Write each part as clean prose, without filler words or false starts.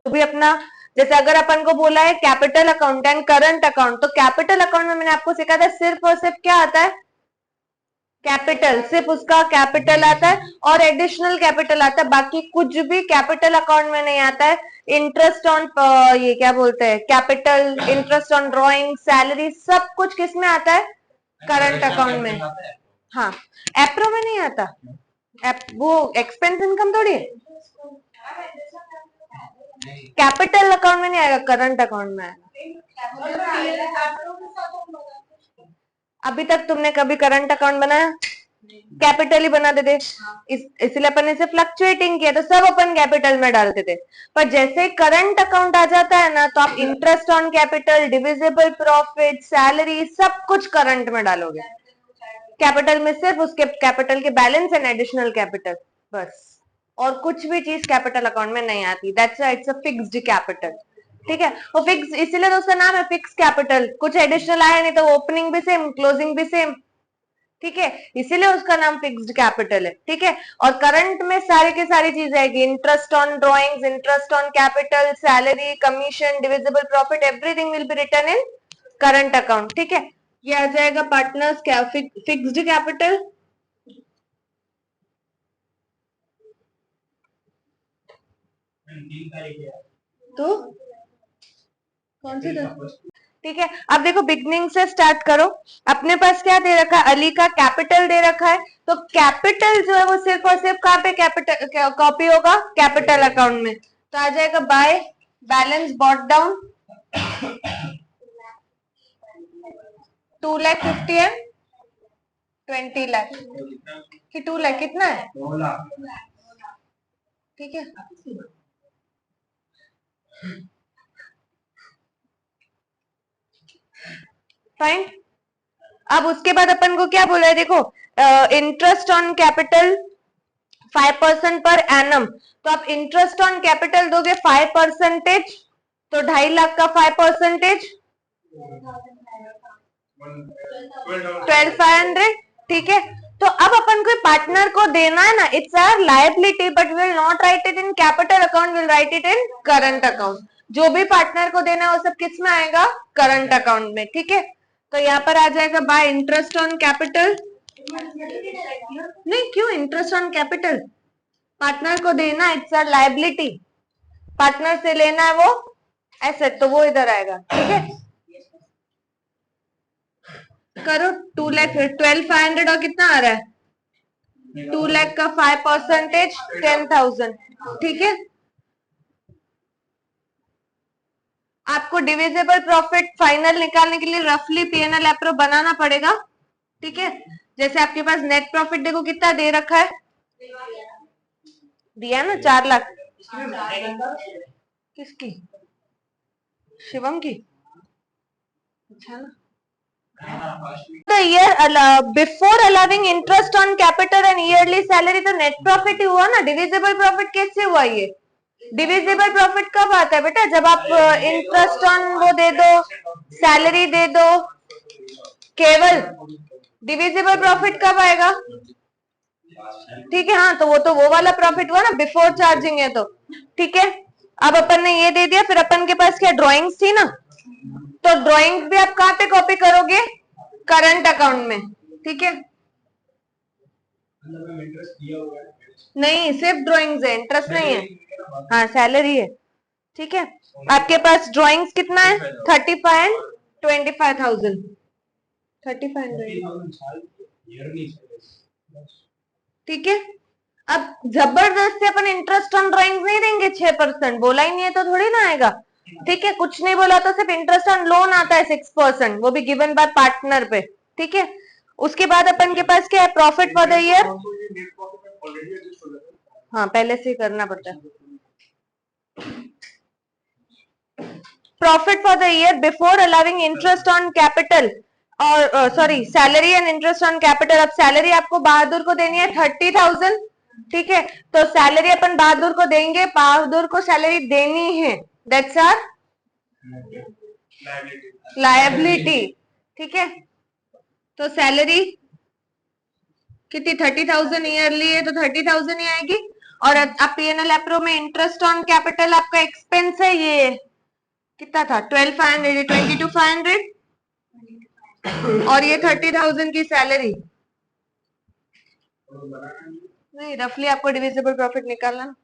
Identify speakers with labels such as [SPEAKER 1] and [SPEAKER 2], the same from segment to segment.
[SPEAKER 1] तो भी अपना, जैसे अगर अपन को बोला है capital account and current account, तो कैपिटल अकाउंट में मैंने आपको सिखाया था सिर्फ और सिर्फ क्या आता है, कैपिटल, सिर्फ उसका कैपिटल आता है और एडिशनल कैपिटल आता है, बाकी कुछ भी कैपिटल अकाउंट में नहीं आता है। इंटरेस्ट ऑन ये क्या बोलते हैं, capital, interest on drawing, salary, सब कुछ किस में आता है, करंट अकाउंट में। हाँ, एप्रो में नहीं आता, वो एक्सपेंस इनकम थोड़ी है, कैपिटल अकाउंट में नहीं आएगा, करंट अकाउंट में आएगा। अभी तक तुमने कभी करंट अकाउंट बनाया, कैपिटल ही बना देते, इसलिए अपन ने फ्लक्चुएटिंग किया तो सब अपन कैपिटल में डालते थे। पर जैसे करंट अकाउंट आ जाता है ना, तो आप interest on capital, divisible profit, salary, सब कुछ करंट में डालोगे। कैपिटल में सिर्फ उसके कैपिटल के बैलेंस एंड एडिशनल कैपिटल, बस, और कुछ भी चीज कैपिटल अकाउंट में नहीं आती। That's why it's a fixed capital. ठीक है, वो फिक्स इसीलिए तो उसका नाम है फिक्स कैपिटल। कुछ एडिशनल आया नहीं तो ओपनिंग भी सेम, क्लोजिंग भी सेम, ठीक है, इसीलिए उसका नाम फिक्स्ड कैपिटल है। ठीक है, और करंट में सारी की सारी चीजें आएगी, interest on drawings, interest on capital, salary, commission, divisible profit, everything will be written in current account. ठीक है, ये आ जाएगा पार्टनर्स फिक्स्ड कैपिटल। तो कौन सी, ठीक है, अब देखो बिगनिंग से स्टार्ट करो। अपने पास क्या दे रखा है, अली का कैपिटल दे रखा है, तो कैपिटल जो है वो सिर्फ और सिर्फ कहाँ पे कैपिटल कॉपी होगा, कैपिटल अकाउंट में। तो आ जाएगा by balance brought down 2,50,000 and 20 lakh कि 2 लाख कितना है, 2 लाख, ठीक है। फाइन, अब उसके बाद अपन को क्या बोला है, देखो interest on capital 5% per annum, तो आप इंटरेस्ट ऑन कैपिटल दोगे 5%, तो 2.5 लाख का 5%, 12,500, ठीक है। तो अब अपन को पार्टनर को देना है ना, it's our liability, but will not write it in capital account, will write it in current account. जो भी पार्टनर को देना है वो सब किस में आएगा, करंट अकाउंट में। ठीक है, तो यहाँ पर आ जाएगा बाय इंटरेस्ट ऑन कैपिटल, नहीं क्यों इंटरेस्ट ऑन कैपिटल, पार्टनर को देना, इट्स अ लायबिलिटी, पार्टनर से लेना है वो एसेट, तो वो इधर आएगा। ठीक है, करो 2 लाख 12,500 और कितना आ रहा है, 2 लाख का 5% 10,000, ठीक है। आपको डिविजिबल प्रॉफिट फाइनल निकालने के लिए रफली पीएनएल एप्रो बनाना पड़ेगा। ठीक है, जैसे आपके पास नेट प्रॉफिट देखो कितना दे रखा है, दिया ना 4 लाख, किसकी, शिवम की, अच्छा ना। The year before allowing interest on capital and yearly salary, तो नेट प्रॉफिट ही हुआ ना, डिविजिबल प्रॉफिट कैसे हुआ ये, डिविजिबल प्रॉफिट कब आता है बेटा, जब आप इंटरेस्ट ऑन वो दे दो, सैलरी दे दो, केवल डिविजिबल प्रॉफिट कब आएगा, ठीक है। हाँ, तो वो वाला प्रॉफिट हुआ ना, बिफोर चार्जिंग है तो, ठीक है। अब अपन ने ये दे दिया, फिर अपन के पास क्या ड्राइंग्स थी ना, तो ड्राइंग्स भी आप कहाँ पे कॉपी करोगे, करंट अकाउंट में। ठीक है, नहीं सिर्फ ड्राइंग्स है, इंटरेस्ट नहीं है, हाँ सैलरी है। ठीक है, आपके पास ड्राइंग्स कितना है, 35 एंड 25,000, 3500, ठीक है। अब जबरदस्ती अपन इंटरेस्ट ऑन ड्राइंग्स नहीं देंगे, 6%, बोला ही नहीं है तो थोड़ी ना आएगा। ठीक है, कुछ नहीं बोला तो सिर्फ इंटरेस्ट ऑन लोन आता है 6%, वो भी गिवन बाय पार्टनर पे। ठीक है, उसके बाद अपन के पास क्या है, प्रॉफिट फॉर द ईयर, हाँ पहले से ही करना पड़ता है, profit for the year before allowing interest on capital और sorry salary and interest on capital. अब सैलरी आपको बहादुर को देनी है 30,000, ठीक है, तो सैलरी अपन बहादुर को देंगे, बहादुर को सैलरी देनी है, दैट्स आर लायबिलिटी। ठीक है, तो सैलरी कितनी, 30,000 ईयरली है तो 30,000 ही आएगी, और आप पीएनएल एप्रो में इंटरेस्ट ऑन कैपिटल आपका एक्सपेंस है, ये कितना था 12,500, 22,500 और ये 30,000 की सैलरी। नहीं, रफली आपको डिविजिबल प्रॉफिट निकालना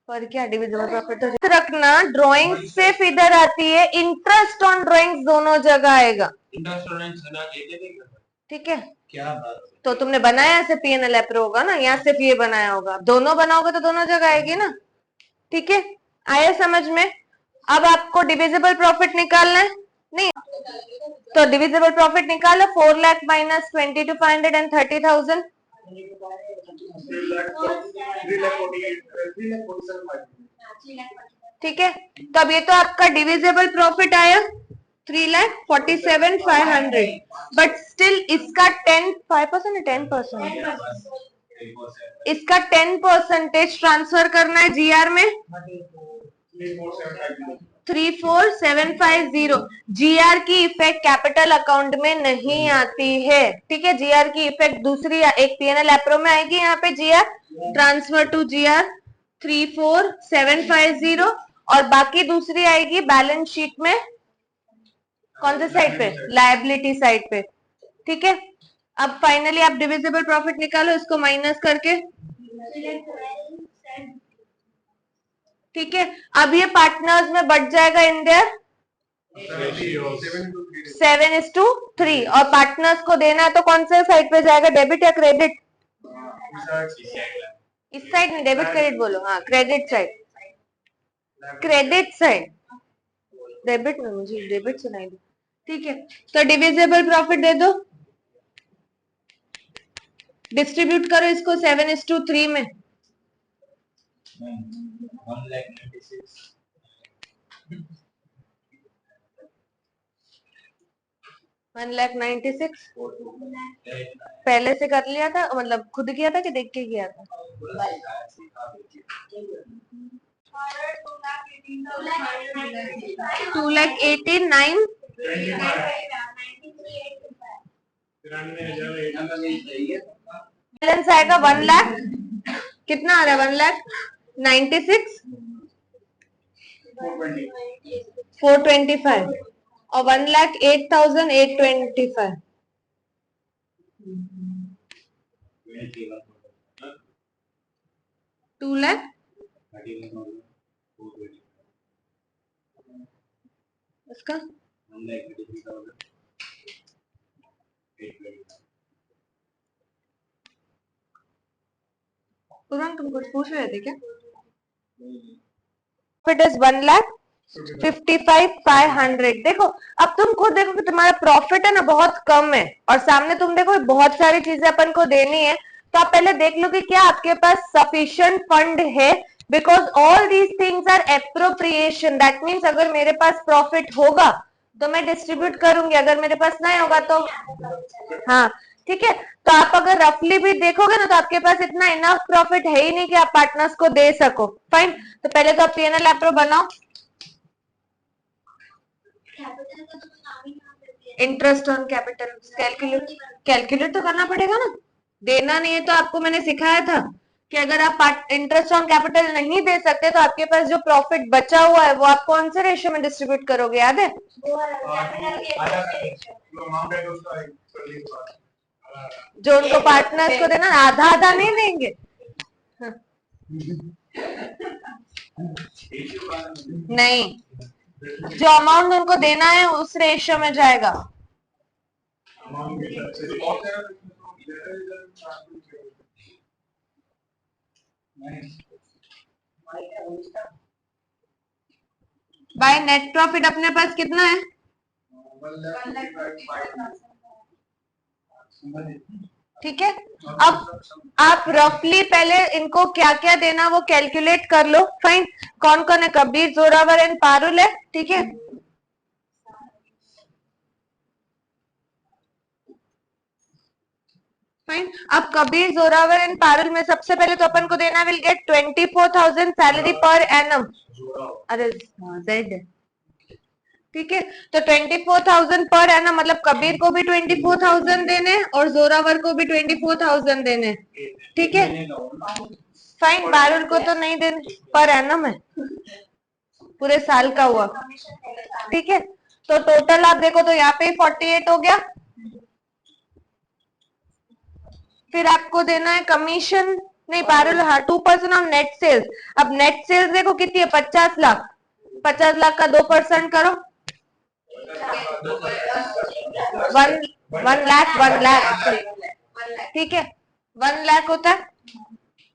[SPEAKER 1] पर क्या डिविजिबल प्रॉफिट तो रखना। ड्राइंग सिर्फ इधर आती है, इंटरेस्ट ऑन ड्राइंग्स दोनों जगह आएगा। ठीक है, क्या तो तुमने बनाया ऐसे पीएनएल एप्रो होगा ना, यहाँ सिर्फ ये बनाया होगा, दोनों बनाओगे तो दोनों जगह आएगी ना। ठीक है, आया समझ में। अब आपको डिविजिबल प्रॉफिट निकालना है, नहीं तो डिविजिबल प्रॉफिट निकालो। 4 लाख माइनस 22,500 एंड 30,000, ठीक है। तो अब ये तो आपका डिविजिबल प्रॉफिट आया 3,47,500, बट स्टिल इसका 5% है, 10% इसका 10% ट्रांसफर करना है जीआर में 34,750। जीआर की इफेक्ट कैपिटल अकाउंट में नहीं आती है, ठीक है। जीआर की इफेक्ट दूसरी एक पीएनएल एप्रो में आएगी, यहाँ पे जीआर ट्रांसफर टू जीआर 34,750 और बाकी दूसरी आएगी बैलेंस शीट में, कौन से साइड पे, लायबिलिटी साइड पे, ठीक है। अब फाइनली आप डिविजिबल प्रॉफिट निकालो इसको माइनस करके, ठीक है। अब ये पार्टनर्स में बढ़ जाएगा इन देयर 7:3 और पार्टनर्स को देना है तो कौन से साइड पे जाएगा, डेबिट या क्रेडिट? इस साइड में डेबिट क्रेडिट बोलो, हाँ credit side, credit side, debit में मुझे डेबिट सुनाई दो, ठीक है। तो डिविजिबल प्रॉफिट दे दो, डिस्ट्रीब्यूट करो इसको 7:3 में। 1,96,000 पहले से कर लिया था, मतलब खुद किया था कि देख के किया था? 2,18,900 बैलेंस आएगा 1 लाख, कितना आ रहा है 1,96,425 और 1,08,825। 2 लाख इसका तुरंत तुम कुछ पूछ रहे थे क्या? Profit is 1,55,500। देखो अब तुम खुद देखो कि तुम्हारा प्रॉफिट है ना बहुत कम है और सामने तुम देखो बहुत सारी चीजें अपन को देनी है, तो आप पहले देख लो कि क्या आपके पास सफिशिएंट फंड है, because all these things are appropriation. That means अगर मेरे पास प्रॉफिट होगा तो मैं डिस्ट्रीब्यूट करूंगी, अगर मेरे पास नहीं होगा तो हाँ, ठीक है। तो आप अगर रफली भी देखोगे ना तो आपके पास इतना इनफ प्रॉफिट है ही नहीं कि आप पार्टनर्स को दे सको। फाइन, तो पहले तो आप पीएनएल एप्रो बनाओ, इंटरेस्ट ऑन कैपिटल कैलकुलेट तो करना पड़ेगा ना, देना नहीं है तो आपको मैंने सिखाया था कि अगर आप इंटरेस्ट ऑन कैपिटल नहीं दे सकते तो आपके पास जो प्रॉफिट बचा हुआ है वो आप कौन से रेशियो में डिस्ट्रीब्यूट करोगे, याद है? जो उनको पार्टनर्स को देना, आधा आधा नहीं देंगे, नहीं, जो अमाउंट उनको देना है उस रेशियो में जाएगा। बाय नेट प्रॉफिट अपने पास कितना है? ठीक है। अब आप रफली पहले इनको क्या क्या देना वो कैलकुलेट कर लो। फाइन, कौन कौन है? कबीर, जोरावर एंड पारुल है, ठीक है। फाइन, अब कबीर, जोरावर एंड पारुल में सबसे पहले तो अपन को देना will get 24,000 salary per annum. अरे जेड ठीक है, तो 24,000 पर एनम, मतलब कबीर को भी 24,000 देने और जोरावर को भी 24,000 देने। ठीक है, फाइन। पारुल को तो नहीं देने, पर एनम है, पूरे साल का हुआ। ठीक है, तो टोटल आप देखो तो यहाँ पे 48 हो गया। फिर आपको देना है कमीशन, नहीं पारुल, हाँ 2% ऑफ नेट सेल्स। अब नेट सेल्स देखो कितनी है, 50 लाख। 50 लाख का 2% करो, 1 लाख। ठीक है, 1 लाख होता है।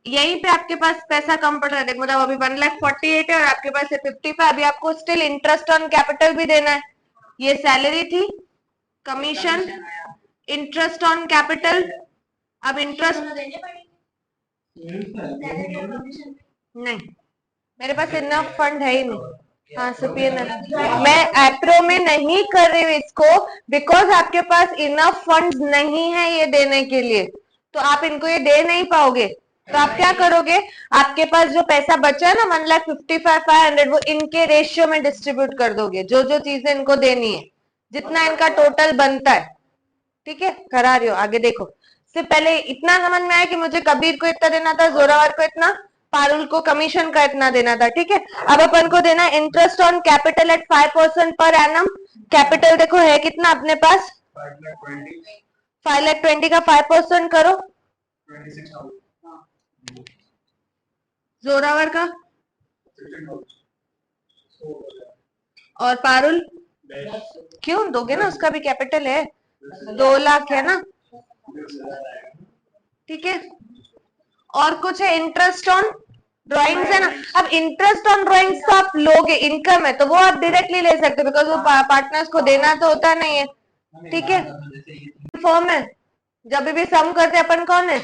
[SPEAKER 1] यहीं पे आपके पास पैसा कम पड़ रहा है, मतलब अभी 1,48,000 है और आपके पास है 55। अभी आपको स्टिल इंटरेस्ट ऑन कैपिटल भी देना है। ये सैलरी थी, कमीशन, इंटरेस्ट ऑन कैपिटल। अब इंटरेस्ट नहीं, मेरे पास इनफ फंड है ही नहीं। हाँ सुपियर, मैं एप्रो में नहीं कर रही हूँ इसको, बिकॉज आपके पास इनफ फंड्स नहीं है ये देने के लिए, तो आप इनको ये दे नहीं पाओगे। तो आप क्या करोगे, आपके पास जो पैसा बचा है ना 1,55,500, वो इनके रेशियो में डिस्ट्रीब्यूट कर दोगे, जो जो चीजें इनको देनी है, जितना इनका टोटल बनता है। ठीक है, करा रही हो, आगे देखो। सिर्फ पहले इतना समझ में आया कि मुझे कबीर को इतना देना था, जोरावर को इतना, पारुल को कमीशन का इतना देना था। ठीक है, अब अपन को देना interest on capital eight 5% per annum. Capital देखो है कितना अपने पास, 5,20,000 का 5% करो, जोरावर का, और पारुल क्यों दोगे ना, उसका भी कैपिटल है, 2 लाख है ना। ठीक है, और कुछ है, इंटरेस्ट ऑन ड्राइंग्स है ना। अब इंटरेस्ट ऑन ड्राइंग्स तो आप लोगे, इनकम है तो वो आप डायरेक्टली ले सकते हो, बिकॉज वो पार्टनर्स को देना तो होता नहीं है। ठीक है, फॉर्म है, जब भी सम करते अपन कौन है,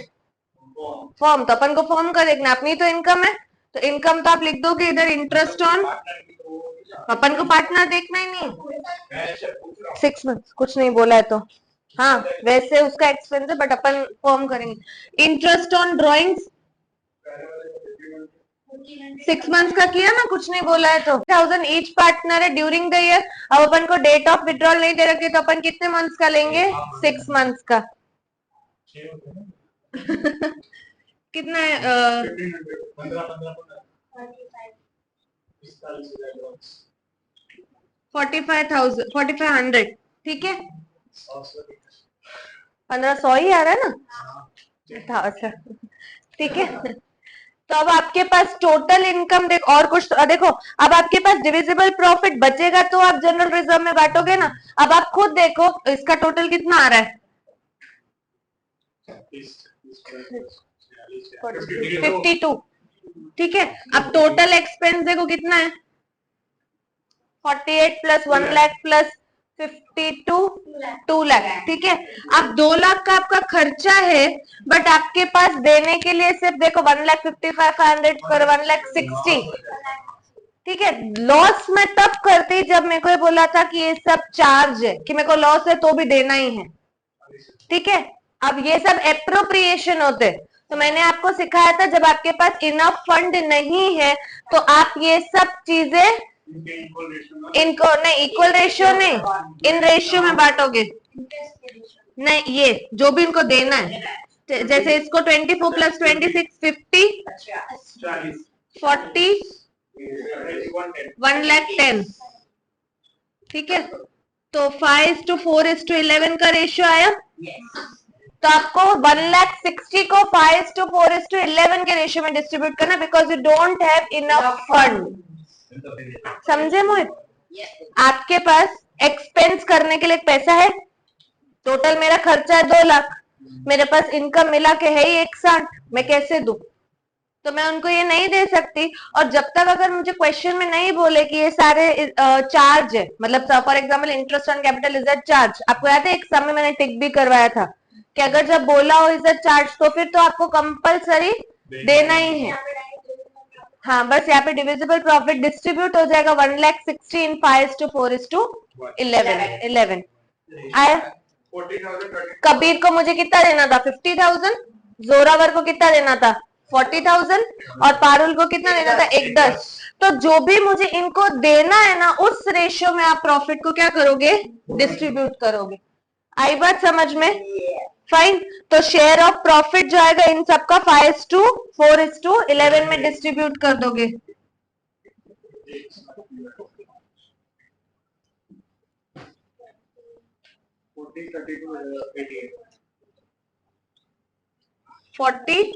[SPEAKER 1] फॉर्म, तो अपन को फॉर्म का देखना, अपनी तो इनकम है, तो इनकम तो आप लिख दोगे इधर, इंटरेस्ट ऑन, अपन को पार्टनर देखना ही नहीं। 6 मंथ कुछ नहीं बोला है तो, हाँ वैसे उसका एक्सपेंस है, बट अपन फॉर्म करेंगे। इंटरेस्ट ऑन ड्राइंग्स 6 मंथ्स का किया ना, कुछ नहीं बोला है तो। 1,000 ईच पार्टनर है ड्यूरिंग द ईयर। अब अपन को डेट ऑफ विड्रॉल नहीं दे रखे, तो अपन कितने मंथ्स का लेंगे, 6 मंथ्स का। कितना है, 4,500। ठीक है, 1,500 ही आ रहा है ना, अच्छा। ठीक है, तो अब आपके पास टोटल इनकम देखो, और कुछ देखो, अब आपके पास डिविजिबल प्रॉफिट बचेगा तो आप जनरल रिजर्व में बांटोगे ना। अब आप खुद देखो इसका टोटल कितना आ रहा है, 52। ठीक है, अब टोटल एक्सपेंस देखो कितना है, 48 प्लस 1 लाख प्लस 52, 2 लाख। ठीक है, अब 2 लाख का आपका खर्चा है, बट आपके पास देने के लिए सिर्फ देखो 1,55,500 पर 1,60,000। ठीक है, लॉस मैं तब करती जब मेरे को ये बोला था कि ये सब चार्ज है, कि मेरे को लॉस है तो भी देना ही है। ठीक है, अब ये सब एप्रोप्रिएशन होते, तो मैंने आपको सिखाया था जब आपके पास इनफ फंड नहीं है तो आप ये सब चीजें इनको नहीं, इक्वल रेशियो नहीं, इन रेशियो में बांटोगे। नहीं, ये जो भी इनको देना है, जैसे इसको 24 प्लस 26 50, 40, 1,10,000। ठीक है, तो 5:4:11 का रेशियो आया। तो आपको 1,60,000 को 5:4:11 के रेशियो में डिस्ट्रीब्यूट करना, because you don't have enough fund. समझे मोहित, आपके पास एक्सपेंस करने के लिए पैसा है, टोटल मेरा खर्चा है 2 लाख, मेरे पास इनकम मिला के है ही 1,60,000, मैं कैसे दूं, तो मैं उनको ये नहीं दे सकती। और जब तक अगर मुझे क्वेश्चन में नहीं बोले कि ये सारे चार्ज है, मतलब for example interest on capital is a charge, आपको याद है एक सम में मैंने टिक भी करवाया था कि अगर जब बोला हो इज अ चार्ज तो फिर तो आपको कंपलसरी देना ही है। हाँ, बस यहाँ पे डिविजिबल प्रॉफिट डिस्ट्रीब्यूट हो जाएगा 1,60,000 इन 5:4:11 आया। कबीर को मुझे कितना देना था, 50,000। जोरावर को कितना देना था, 40,000 और पारुल को कितना देना था, 1/10। तो जो भी मुझे इनको देना है ना, उस रेशियो में आप प्रॉफिट को क्या करोगे, डिस्ट्रीब्यूट करोगे। आई बात समझ में? फाइन। तो शेयर ऑफ प्रॉफिट जो आएगा इन सबका 5:4:11 में डिस्ट्रीब्यूट कर दोगे। 40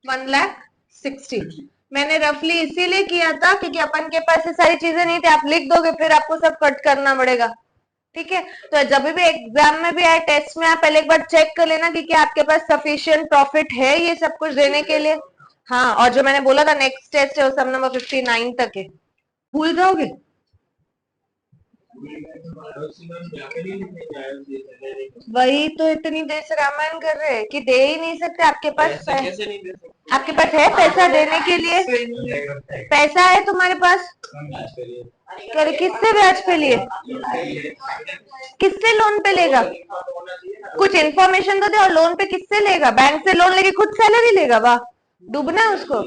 [SPEAKER 1] 1,60,000। मैंने रफली इसीलिए किया था क्योंकि अपन के पास ये सारी चीजें नहीं थी। आप लिख दोगे फिर आपको सब कट करना पड़ेगा, ठीक है। तो जब भी एग्जाम में भी आए, टेस्ट में, आप पहले एक बार चेक कर लेना कि क्या आपके पास सफिशिएंट प्रॉफिट है ये सब कुछ देने के लिए। हाँ, और जो मैंने बोला था नेक्स्ट टेस्ट है वो सब नंबर 59 तक है, भूल जाओगे। वही तो इतनी देर से रामायण कर रहे हैं कि दे ही नहीं सकते। आपके पास आपके पास है पैसा देने के लिए? पैसा है तुम्हारे पास? करे किससे ब्याज पे लिए? किससे लोन पे लेगा? कुछ इन्फॉर्मेशन तो दे। और लोन पे किससे लेगा? बैंक से लोन लेके खुद सैलरी लेगा? वाह, डूबना है उसको।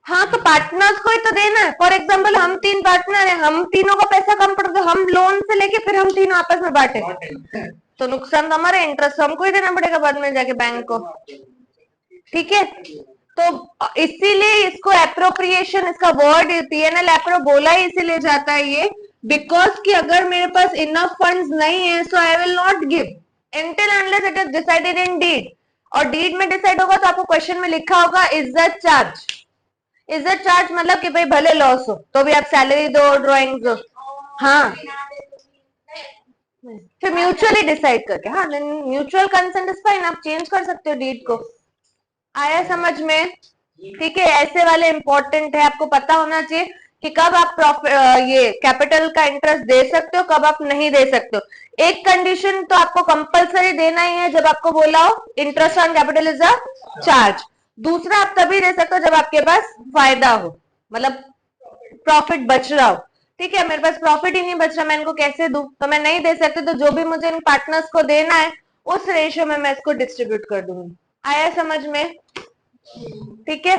[SPEAKER 1] हाँ, तो पार्टनर्स को ही तो देना है। फॉर एग्जाम्पल हम 3 पार्टनर हैं, हम तीनों को पैसा कम पड़ गया, हम लोन से लेके फिर हम तीनों आपस में बांटे, तो नुकसान तो हमारा, इंटरेस्ट हमको ही देना पड़ेगा बाद में जाके बैंक को, ठीक है। तो इसीलिए इसको एप्रोप्रिएशन, इसका वर्ड पीएनएल एप्रो बोला ही इसीलिए जाता है ये, बिकॉज कि अगर मेरे पास इनफ फंड्स नहीं है so I will not give until unless it is decided in deed। और डीड में डिसाइड होगा तो आपको क्वेश्चन में लिखा होगा इज्जत चार्ज। इज्जत चार्ज मतलब कि भाई भले लॉस हो तो भी आप सैलरी दो, ड्रॉइंग दो। हाँ, फिर म्यूचुअली डिसाइड करके। हाँ, म्यूचुअल कंसेंट इज फाइन, आप चेंज कर सकते हो डीड को। आया समझ में? ठीक है, ऐसे वाले इंपॉर्टेंट है, आपको पता होना चाहिए कि कब आप प्रॉफिट ये कैपिटल का इंटरेस्ट दे सकते हो, कब आप नहीं दे सकते हो। एक कंडीशन तो आपको कंपलसरी देना ही है जब आपको बोला हो interest on capital is a charge. दूसरा आप तभी दे सकते हो जब आपके पास फायदा हो, मतलब प्रॉफिट बच रहा हो। ठीक है, मेरे पास प्रॉफिट ही नहीं बच रहा, मैं इनको कैसे दूं? तो मैं नहीं दे सकती, तो जो भी मुझे इन पार्टनर्स को देना है उस रेशियो में मैं इसको डिस्ट्रीब्यूट कर दूंगी। आया समझ में? ठीक है।